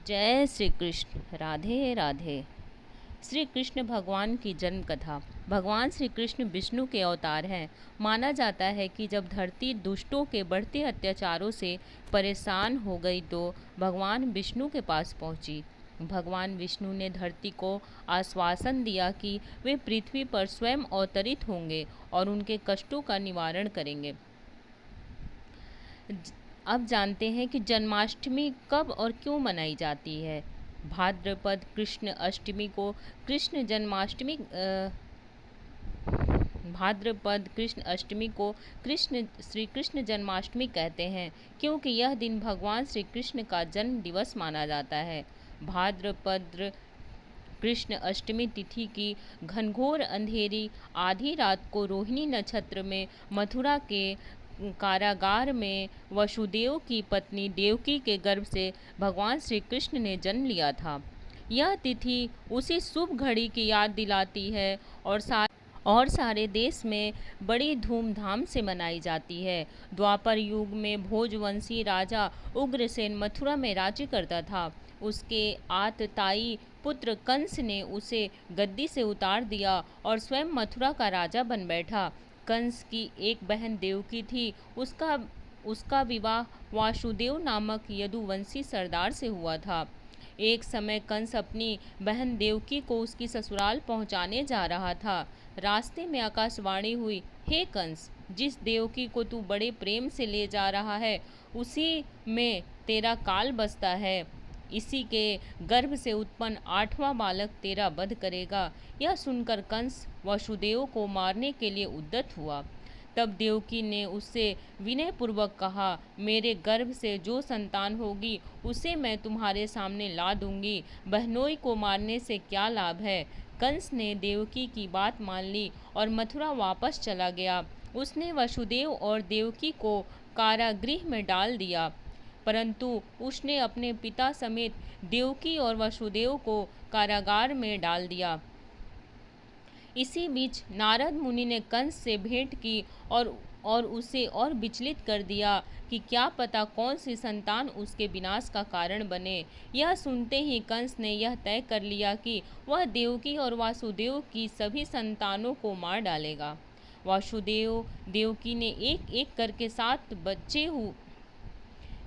जय श्री कृष्ण। राधे राधे। श्री कृष्ण भगवान की जन्म कथा। भगवान श्री कृष्ण विष्णु के अवतार हैं। माना जाता है कि जब धरती दुष्टों के बढ़ते अत्याचारों से परेशान हो गई तो भगवान विष्णु के पास पहुंची। भगवान विष्णु ने धरती को आश्वासन दिया कि वे पृथ्वी पर स्वयं अवतरित होंगे और उनके कष्टों का निवारण करेंगे। अब जानते हैं कि जन्माष्टमी कब और क्यों मनाई जाती है। भाद्रपद कृष्ण अष्टमी को कृष्ण जन्माष्टमी भाद्रपद कृष्ण अष्टमी को श्री कृष्ण जन्माष्टमी कहते हैं, क्योंकि यह दिन भगवान श्री कृष्ण का जन्म दिवस माना जाता है। भाद्रपद कृष्ण अष्टमी तिथि की घनघोर अंधेरी आधी रात को रोहिणी नक्षत्र में मथुरा के कारागार में वसुदेव की पत्नी देवकी के गर्भ से भगवान श्री कृष्ण ने जन्म लिया था। यह तिथि उसी शुभ घड़ी की याद दिलाती है और सारे देश में बड़ी धूमधाम से मनाई जाती है। द्वापर युग में भोजवंशी राजा उग्रसेन मथुरा में राज्य करता था। उसके आतताई पुत्र कंस ने उसे गद्दी से उतार दिया और स्वयं मथुरा का राजा बन बैठा। कंस की एक बहन देवकी थी। उसका विवाह वासुदेव नामक यदुवंशी सरदार से हुआ था। एक समय कंस अपनी बहन देवकी को उसकी ससुराल पहुंचाने जा रहा था। रास्ते में आकाशवाणी हुई, हे कंस, जिस देवकी को तू बड़े प्रेम से ले जा रहा है उसी में तेरा काल बसता है। इसी के गर्भ से उत्पन्न 8वां बालक तेरा वध करेगा। यह सुनकर कंस वसुदेव को मारने के लिए उद्यत हुआ। तब देवकी ने उससे विनयपूर्वक कहा, मेरे गर्भ से जो संतान होगी उसे मैं तुम्हारे सामने ला दूंगी। बहनोई को मारने से क्या लाभ है। कंस ने देवकी की बात मान ली और मथुरा वापस चला गया। उसने वसुदेव और देवकी को कारागृह में डाल दिया, परंतु उसने अपने पिता समेत देवकी और वसुदेव को कारागार में डाल दिया। इसी बीच नारद मुनि ने कंस से भेंट की और उसे और विचलित कर दिया कि क्या पता कौन सी संतान उसके विनाश का कारण बने। यह सुनते ही कंस ने यह तय कर लिया कि वह देवकी और वासुदेव की सभी संतानों को मार डालेगा। वासुदेव देवकी ने एक एक करके 7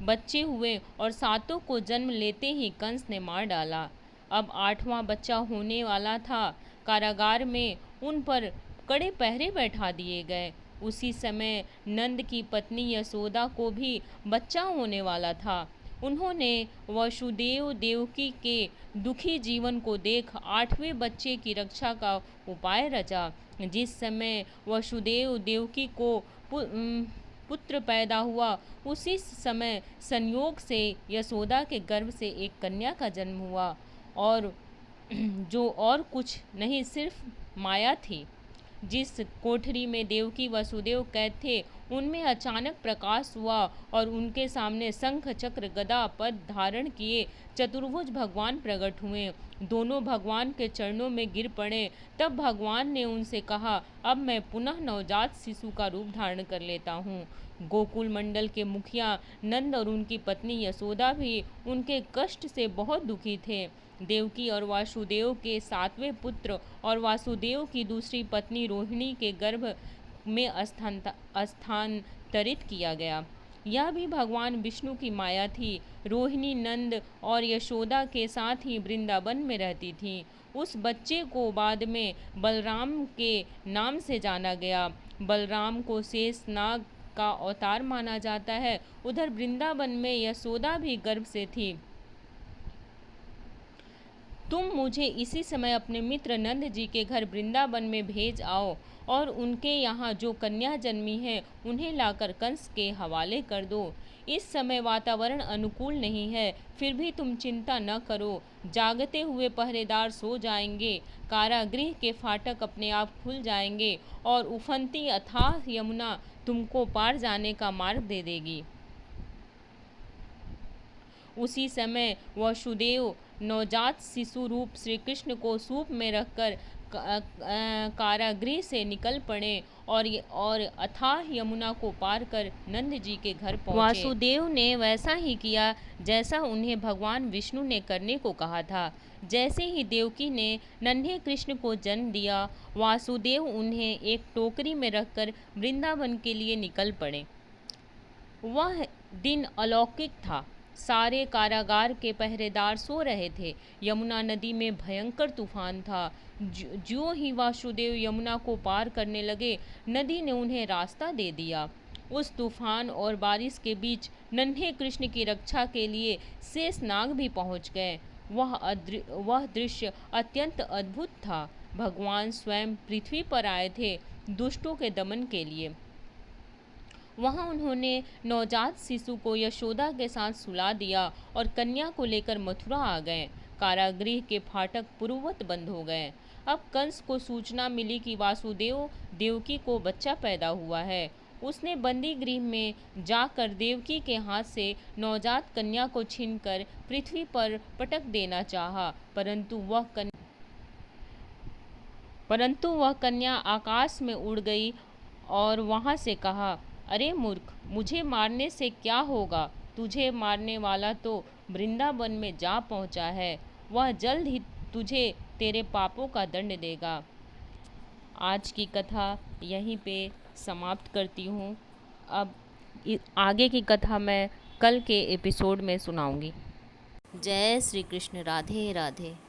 बच्चे हुए और 7 को जन्म लेते ही कंस ने मार डाला। अब 8वां बच्चा होने वाला था। कारागार में उन पर कड़े पहरे बैठा दिए गए। उसी समय नंद की पत्नी यशोदा को भी बच्चा होने वाला था। उन्होंने वसुदेव देवकी के दुखी जीवन को देख 8वें बच्चे की रक्षा का उपाय रचा। जिस समय वसुदेव देवकी को पुत्र पैदा हुआ, उसी समय संयोग से यशोदा के गर्भ से एक कन्या का जन्म हुआ और जो और कुछ नहीं सिर्फ माया थी। जिस कोठरी में देवकी वसुदेव कैद थे उनमें अचानक प्रकाश हुआ और उनके सामने शंख चक्र गदा पद्म धारण किए चतुर्भुज भगवान प्रकट हुए। दोनों भगवान के चरणों में गिर पड़े। तब भगवान ने उनसे कहा, अब मैं पुनः नवजात शिशु का रूप धारण कर लेता हूँ। गोकुल मंडल के मुखिया नंद और उनकी पत्नी यशोदा भी उनके कष्ट से बहुत दुखी थे। देवकी और वासुदेव के 7वें पुत्र और वासुदेव की दूसरी पत्नी रोहिणी के गर्भ में स्थानांतरित किया गया। यह भी भगवान विष्णु की माया थी। रोहिणी नंद और यशोदा के साथ ही वृंदावन में रहती थी। उस बच्चे को बाद में बलराम के नाम से जाना गया। बलराम को शेषनाग का अवतार माना जाता है। उधर वृंदावन में यशोदा भी गर्भ से थी। तुम मुझे इसी समय अपने मित्र नंद जी के घर वृंदावन में भेज आओ और उनके यहाँ जो कन्या जन्मी है उन्हें लाकर कंस के हवाले कर दो। इस समय वातावरण अनुकूल नहीं है, फिर भी तुम चिंता न करो। जागते हुए पहरेदार सो जाएंगे, कारागृह के फाटक अपने आप खुल जाएंगे और उफनती अथाह यमुना तुमको पार जाने का मार्ग दे देगी। उसी समय वसुदेव नवजात शिशु रूप श्री कृष्ण को सूप में रखकर कारागृह से निकल पड़े और अथाह यमुना को पार कर नंद जी के घर पहुँचे। वासुदेव ने वैसा ही किया जैसा उन्हें भगवान विष्णु ने करने को कहा था। जैसे ही देवकी ने नन्हे कृष्ण को जन्म दिया, वासुदेव उन्हें एक टोकरी में रखकर वृंदावन के लिए निकल पड़े। वह दिन अलौकिक था। सारे कारागार के पहरेदार सो रहे थे। यमुना नदी में भयंकर तूफान था। ज्यों ही वासुदेव यमुना को पार करने लगे, नदी ने उन्हें रास्ता दे दिया। उस तूफान और बारिश के बीच नन्हे कृष्ण की रक्षा के लिए शेषनाग भी पहुंच गए। वह दृश्य अत्यंत अद्भुत था। भगवान स्वयं पृथ्वी पर आए थे दुष्टों के दमन के लिए। वहाँ उन्होंने नवजात शिशु को यशोदा के साथ सुला दिया और कन्या को लेकर मथुरा आ गए। कारागृह के फाटक पूर्ववत बंद हो गए। अब कंस को सूचना मिली कि वासुदेव देवकी को बच्चा पैदा हुआ है। उसने बंदी गृह में जाकर देवकी के हाथ से नवजात कन्या को छीनकर पृथ्वी पर पटक देना चाहा, परंतु वह कन्या आकाश में उड़ गई और वहाँ से कहा, अरे मूर्ख, मुझे मारने से क्या होगा? तुझे मारने वाला तो वृंदावन में जा पहुँचा है। वह जल्द ही तुझे तेरे पापों का दंड देगा। आज की कथा यहीं पे समाप्त करती हूँ। अब आगे की कथा मैं कल के एपिसोड में सुनाऊंगी। जय श्री कृष्ण। राधे राधे।